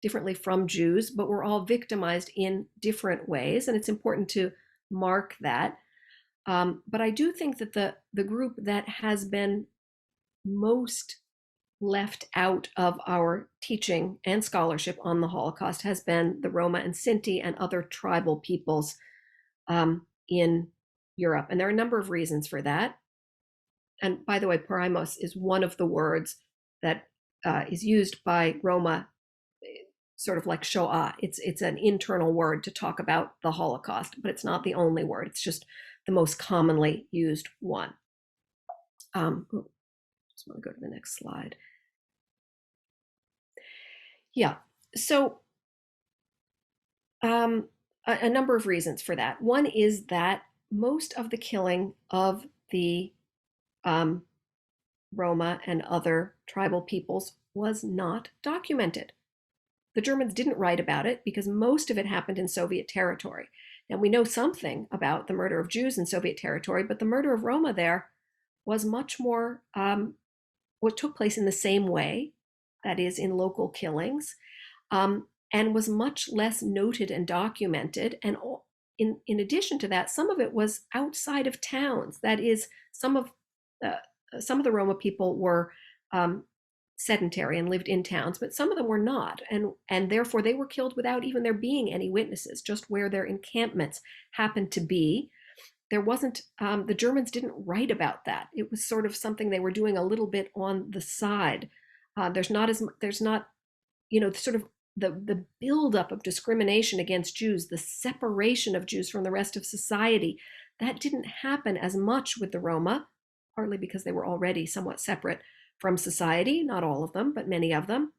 differently from Jews, but were all victimized in different ways. And it's important to mark that. But I do think that the group that has been most left out of our teaching and scholarship on the Holocaust has been the Roma and Sinti and other tribal peoples in Europe. And there are a number of reasons for that. And by the way, Paraimos is one of the words that is used by Roma, sort of like Shoah. It's an internal word to talk about the Holocaust, but it's not the only word. It's just the most commonly used one. Just want to go to the next slide. Yeah, so a number of reasons for that. One is that most of the killing of the Roma and other tribal peoples was not documented. The Germans didn't write about it because most of it happened in Soviet territory. Now, we know something about the murder of Jews in Soviet territory, but the murder of Roma there was much more, what took place in the same way, that is, in local killings, and was much less noted and documented. And in addition to that, some of it was outside of towns. That is, some of the Roma people were sedentary and lived in towns, but some of them were not, and therefore they were killed without even there being any witnesses, just where their encampments happened to be. There wasn't, the Germans didn't write about that. It was sort of something they were doing a little bit on the side. There's not, sort of the buildup of discrimination against Jews, the separation of Jews from the rest of society. That didn't happen as much with the Roma, partly because they were already somewhat separate from society, not all of them, but many of them,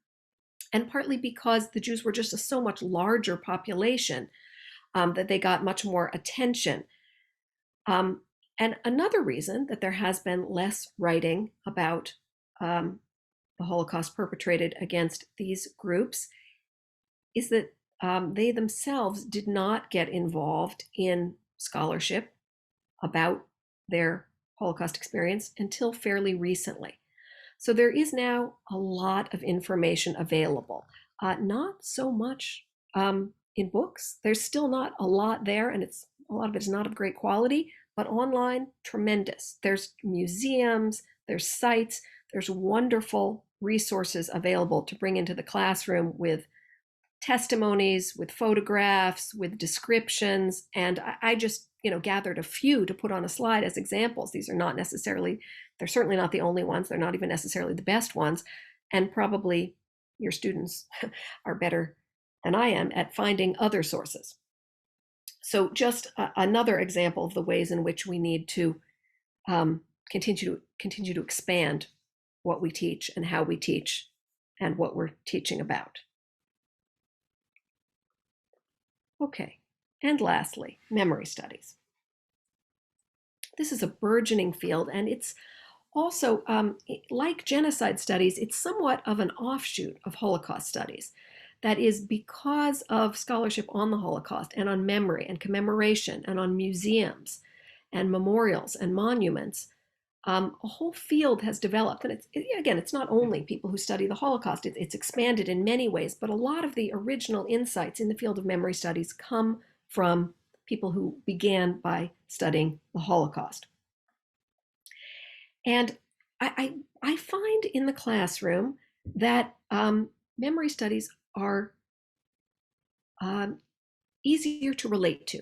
and partly because the Jews were just a so much larger population that they got much more attention. And another reason that there has been less writing about the Holocaust perpetrated against these groups is that they themselves did not get involved in scholarship about their Holocaust experience until fairly recently. So there is now a lot of information available. Not so much in books. There's still not a lot there, and a lot of it is not of great quality, but online, tremendous. There's museums, there's sites, there's wonderful resources available to bring into the classroom with testimonies, with photographs, with descriptions. And I just, gathered a few to put on a slide as examples. These are not necessarily, they're certainly not the only ones. They're not even necessarily the best ones. And probably your students are better than I am at finding other sources. So just another example of the ways in which we need to continue to expand what we teach and how we teach and what we're teaching about. Okay, and lastly, memory studies. This is a burgeoning field, and it's also, like genocide studies, it's somewhat of an offshoot of Holocaust studies. That is because of scholarship on the Holocaust and on memory and commemoration and on museums and memorials and monuments. A whole field has developed, and it's not only people who study the Holocaust, it's expanded in many ways, but a lot of the original insights in the field of memory studies come from people who began by studying the Holocaust. And I find in the classroom that memory studies are easier to relate to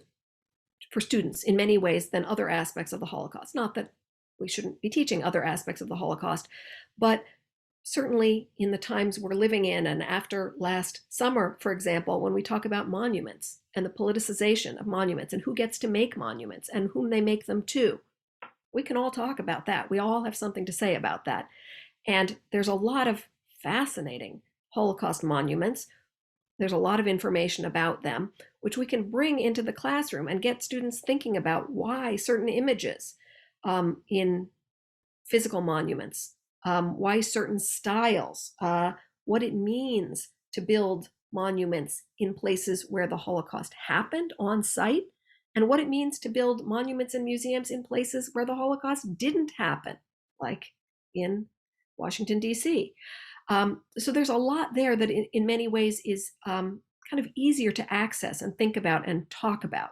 for students in many ways than other aspects of the Holocaust. Not that we shouldn't be teaching other aspects of the Holocaust, but certainly in the times we're living in, and after last summer, for example, when we talk about monuments and the politicization of monuments and who gets to make monuments and whom they make them to, we can all talk about that. We all have something to say about that. And there's a lot of fascinating Holocaust monuments. There's a lot of information about them, which we can bring into the classroom and get students thinking about why certain images in physical monuments, why certain styles, what it means to build monuments in places where the Holocaust happened on site, and what it means to build monuments and museums in places where the Holocaust didn't happen, like in Washington, D.C. So there's a lot there that in many ways is kind of easier to access and think about and talk about.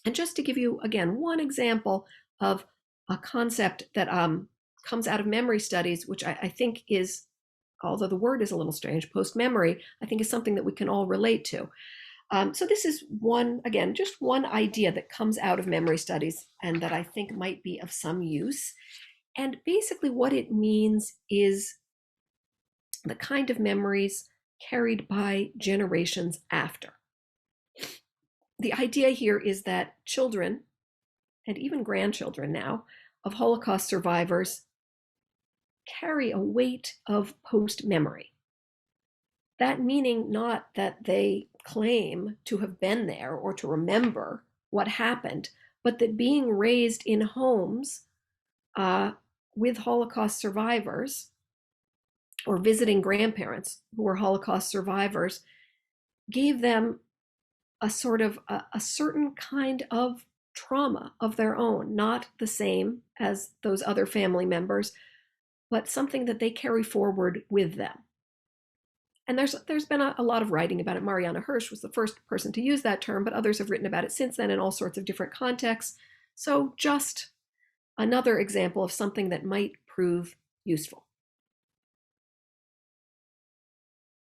And just to give you, again, one example of a concept that comes out of memory studies, which I think is, although the word is a little strange, post-memory, I think is something that we can all relate to. So this is just one idea that comes out of memory studies and that I think might be of some use. And basically what it means is the kind of memories carried by generations after. The idea here is that children, and even grandchildren now, of Holocaust survivors carry a weight of post-memory. That meaning not that they claim to have been there or to remember what happened, but that being raised in homes with Holocaust survivors or visiting grandparents who were Holocaust survivors gave them a sort of a certain kind of trauma of their own, not the same as those other family members, but something that they carry forward with them. And there's been a lot of writing about it. Mariana Hirsch was the first person to use that term, but others have written about it since then in all sorts of different contexts. So just another example of something that might prove useful.